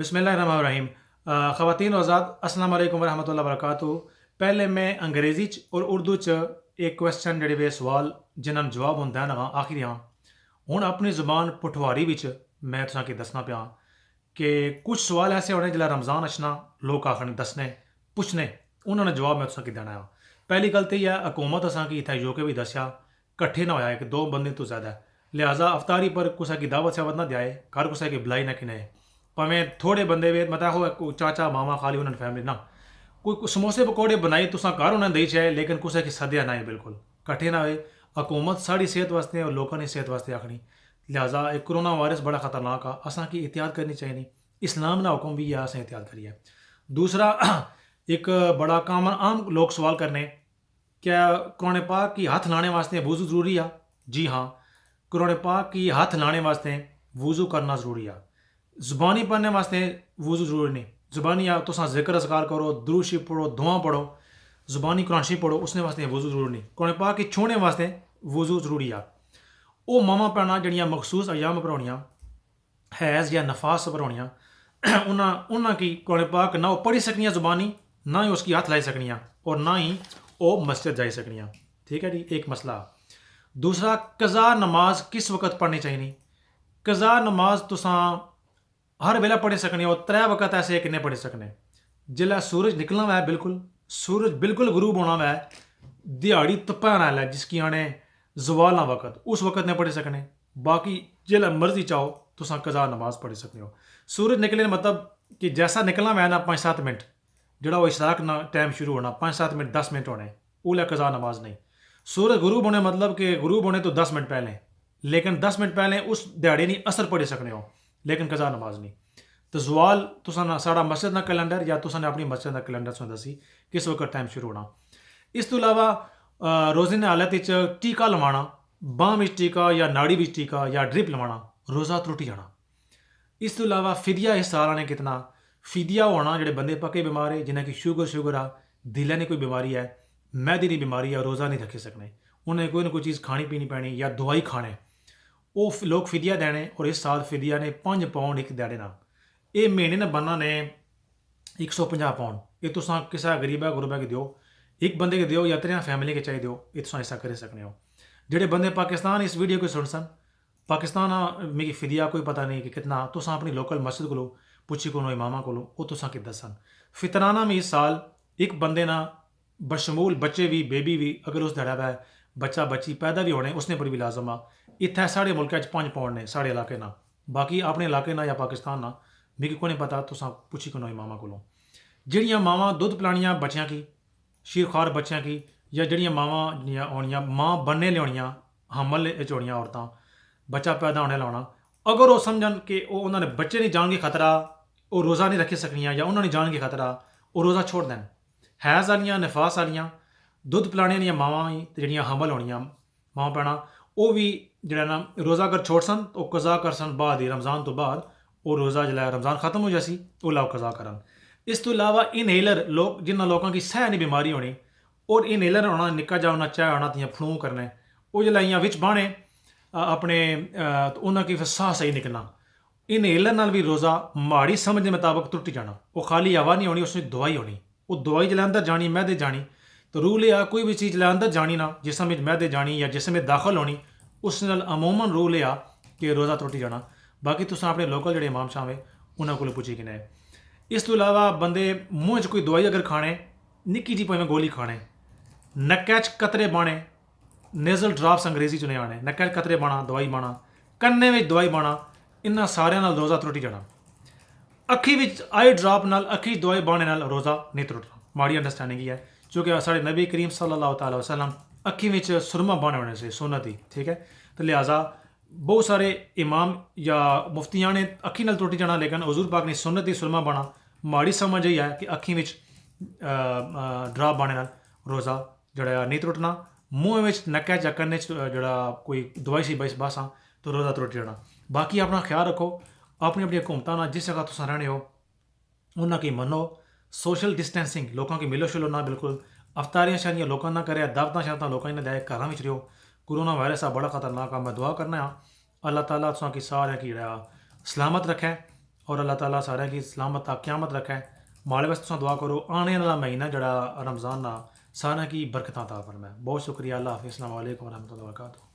बिस्मिल्लाहिर्रहमानिर्रहीम। ख़वातीन और हज़रात, अस्सलाम वालेकुम वरहमतुल्लाहि वबरकातुहू। पहले मैं अंग्रेज़ी च और उर्दू च एक क्वेश्चन जेह्ड़े वे सवाल जिन्हां दा जवाब होंदा है ना आखिरी हाँ हुण अपनी ज़ुबान पठवारी बिच मैं तुसां दसना पिया कि कुछ सवाल ऐसे होने जिसलै रमज़ान अचना लोग आखने दसने पुछने उन्हां दा जवाब मैं तुसां देना है। पहली गल ते एह् हुकूमत असां गी इत्थै यूके भी दस्सेआ कट्ठे ना होया इक दो बंदे तो ज़्यादा, लिहाजा अफ्तारी पर कुसै गी दावत शावत ना देआए, घर कुसै गी बुलाई ना किने, भावें थोड़े बंदे वे मतलब हो चाचा मामा खाली उन्होंने फैमिली ना कोई समोसे पकौड़े बनाई तुसां घर उन्हें देई चाहे लेकिन कुसै की सद्देआ ना बिल्कुल कट्ठे ना होए। हुकूमत साड़ी सेहत वास्ते और लोगों की सेहत वास्ते आखनी, लिहाजा एक कोरोना वायरस बड़ा खतरनाक आ, असां की एहतियात करनी चाहिए। इस्लाम ना हुक्म भी है असें एहतियात करिए। दूसरा एक बड़ा कामन आम लोग सवाल करने, क्या कुरान पाक की हाथ लाने वास्ते वज़ू ज़रूरी आ? जी हाँ, कुरान पाक की हाथ लाने वास्ते वज़ू करना ज़रूरी आ। ज़ुबानी पढ़ने वास्ते वज़ू ज़रूरी नहीं, ज़ुबानी आ तुसां जिक्र असकार करो, दुरूद शरीफ पढ़ो, दुआ पढ़ो, ज़ुबानी कुरान शरीफ पढ़ो, उसने वास्ते वज़ू ज़रूरी नहीं। कुरान पाक की छूने वास्ते वज़ू ज़रूरी आ। ਉਹ ਮਾਵਾਂ ਭੈਣਾਂ ਜਿਹੜੀਆਂ ਮਖਸੂਸ ਅਯਾਮ ਪਰ ਹੋਣੀਆਂ हैज़ या नफास पर होनियां उन्होंने की कुरान पाक ना वो पढ़ी सकनियाँ ज़ुबानी, ना ही उसकी हाथ लाई सकनियाँ और ना ही वो मस्जिद जाई सकनियाँ। ठीक है जी, एक मसला। दूसरा, कज़ा नमाज किस वक्त पढ़नी चाहिए? कज़ा नमाज तुसां हर वेला पढ़ी सकने हो, 3 वक्त ऐसे किन्ने पढ़ी सकने? जिसलै सूरज निकलना वै, बिल्कुल सूरज बिल्कुल गरूब होना वै, दिहाड़ी तपैन आह्ला जिसकी आने जवाल वक्त, उस वक्त ने पढ़ी सकने। बाकी जिसलै मर्जी चाहो तुसां कज़ा नमाज पढ़ी सकते हो। सूरज निकले मतलब कि जैसा निकलना वै ना 5-7 मिनट जोड़ा वो इशराक ना टाइम शुरू होना 5-7 मिनट 10 मिनट होने, ओला कज़ा नमाज नहीं। सूरज गरूब होने मतलब कि गरूब होने तो 10 मिनट पहले, लेकिन 10 मिनट पहले उस दिहाड़ी नहीं असर पढ़ी सकने हो, लेकिन कज़ा नमाज नहीं। तो जवाल तुसां साढ़ा मस्जिद का कैलेंडर या तुसां अपनी मस्जिद का कैलेंडर सुन दसी किस वक्त टाइम शुरू होना। इस तो इलावा रोजे की हालत टीका लवाना, बांह में टीका या नाड़ी में टीका या ड्रिप लवाना, रोज़ा त्रुटी जाना। इस तो इलावा फिदिया इस साल ने कितना फिदिया होना जोड़े बंदे पक्के बीमार है, जिन्हें की शुगर आ, दिल की कोई बीमारी है, मैदे की बीमारी है, रोज़ा नहीं रखी सकने, उन्हें कोई ना कोई चीज़ खानी पीनी पैनी या दवाई खाने, वो लोग फिदिया देने। और इस साल फिदिया ने 5 पाउंड एक दिहाड़े ना, ये महीने ने बनना ने 150 पाउंड, ये तुसां किसी गरीबा गुरबा की दो, एक बंदे के दो या 3 फैमिली के चाहिए दो, ये तुसां ऐसा करी सकने हो। जेडे बंदे पाकिस्तान इस वीडियो को सुन सन, पाकिस्तान मिगी फिदिया कोई पता नहीं कि कितना, तुसां अपनी लोकल मस्जिद को पुछी को इमामा को वो तुसां कि दसन। फितराना में इस साल एक बंदे ना बशमूल बच्चे भी बेबी भी अगर उस दड़ा वै बच्चा बच्ची पैदा भी होने उसने पर भी लाजम आ। इत्थै साढ़े मुल्क 5 पाउंड ने साढ़े इलाके ना, बाकी अपने इलाके ना या पाकिस्तान ना मिगी कोई नहीं पता, तुसां पुछी को इमामा को। ਜਿਹੜੀਆਂ ਮਾਵਾਂ ਦੁੱਧ ਪਿਲਾਣੀਆਂ ਬੱਚਿਆਂ ਕੀ, ਸ਼ੀਰਖਾਰ ਬੱਚਿਆਂ ਕੀ, ਜਾਂ ਜਿਹੜੀਆਂ ਮਾਵਾਂ ਜਿਹੜੀਆਂ ਆਉਣੀਆਂ ਮਾਂ बनने ਲਿਆਉਣੀਆਂ ਹਮਲ ਵਿੱਚ ਹੋਣੀਆਂ ਔਰਤਾਂ ਬੱਚਾ ਪੈਦਾ ਹੋਣੇ ਲਾਉਣਾ, ਅਗਰ ਉਹ ਸਮਝਣ ਕਿ ਉਹ ਉਹਨਾਂ ਨੇ ਬੱਚੇ ਨਹੀਂ ਜਾਣ ਕੇ ਖਤਰਾ ਉਹ ਰੋਜ਼ਾ ਨਹੀਂ ਰੱਖੀ ਸਕਣੀਆਂ ਜਾਂ ਉਹਨਾਂ ਨੇ ਜਾਣ ਕੇ ਖਤਰਾ ਉਹ ਰੋਜ਼ਾ ਛੋੜ ਦੇਣ। ਹੈਜ਼ ਵਾਲੀਆਂ ਨਫਾਸ ਵਾਲੀਆਂ ਦੁੱਧ ਪਿਲਾਣੇ ਦੀਆਂ ਮਾਵਾਂ ਹੀ ਤੇ ਜਿਹੜੀਆਂ ਹਮਲ ਹੋਣੀਆਂ ਮਾਂ ਭੈਣਾਂ ਉਹ ਵੀ ਜਿਹੜਾ ਨਾ ਰੋਜ਼ਾ ਅਗਰ ਛੋੜ ਸਨ ਉਹ ਕਜ਼ਾ ਕਰ ਸਨ ਬਾਅਦ ਹੀ ਰਮਜ਼ਾਨ ਤੋਂ ਬਾਅਦ, ਉਹ ਰੋਜ਼ਾ ਜਿਹੜਾ ਰਮਜ਼ਾਨ ਖਤਮ ਹੋ ਜਾਸੀ ਉਹ ਲਾਓ ਕਜ਼ਾ ਕਰਨ। इस तो इलावा इनहेलर लोग जिन्होंने लोगों की सह नहीं बीमारी होनी और इनहेलर होना निक्का जा होना चाहे होना तियां फ्लू करने वो जिला इयां विच बाने अपने उन्होंने की फिर साह सही निकलना। इनहेलर नाल भी रोज़ा माड़ी समझ के मुताबिक त्रुटी जाना, वो खाली हवा नहीं होनी उसमें दवाई होनी, वो दवाई जिला अंदर जानी मैदे जानी। तो रूल यह कोई भी चीज़ जिला अंदर जानी ना जिसम में मैदे जानी या जिसम में दाखिल होनी उस नाल अमूमन रूल यह कि रोज़ा त्रुटी जाना। बाकी तुम अपने लोकल जोड़े इमाम शाह उन्होंने को पुछी किने। इस तो इलावा बंदे मूँह च कोई दवाई अगर खाने निक्की जी भावें गोली खाने, नक्कै च कतरे बाने, नेजल ड्राप्स अंग्रेजी च आने, नक्कै च कतरे बाना दवाई बाना, कन्ने में दवाई बाना, इन्होंने सारिਆਂ ਨਾਲ रोज़ा त्रुटी जाना। अखी विच आई ड्राप नाल अखी दवाई बाने नाल रोज़ा नहीं त्रुटना। माड़ी अंडरस्टैंडिंग है क्योंकि साढ़े नबी करीम सल्लल्लाहु तआला वसल्लम अखी विच सुरमा बाने होने से सुन्नत ही, ठीक है। तो लिहाजा बहुत सारे इमाम या मुफ्तियां ने अखी नाल त्रुटी जाना, लेकिन हजूर पाक ने सुन्नत ही सुरमा बाना माड़ी समझ यही है कि अखी विच ड्राप बाने नाल रोज़ा जड़ा नहीं त्रुटना। मूँह में नक्कै च कन्ने च जड़ा कोई दवाई सी बस बासां तो रोज़ा त्रुट जाना। बाकी अपना ख्याल रखो, अपनी अपनी हुकूमतां नाल जिस जगह तुसां रहने हो उन्हां की मनो, सोशल डिस्टेंसिंग लोगों की मिलो शिलो ना, बिल्कुल अफतारियां शारियां लोगों ना करे, दावतां शावतां लोगों ने दे, घरां विच रहो। कोरोना वायरस आ बड़ा खतरनाक आ, मैं दुआ करना अल्लाह ताला तुसां की सारे की सलामत रखे और अल्लाह ताला सारे की सलामत क़यामत रखे। माड़े वास्ते तुम दुआ करो, आने वाला महीना जड़ा रमज़ान ना सारे की बरकत अता फरमाए। बहुत शुक्रिया। अल्लाह हाफिज़। अस्सलाम वालेकुम रहमतुल्लाहि व बरकातुहू।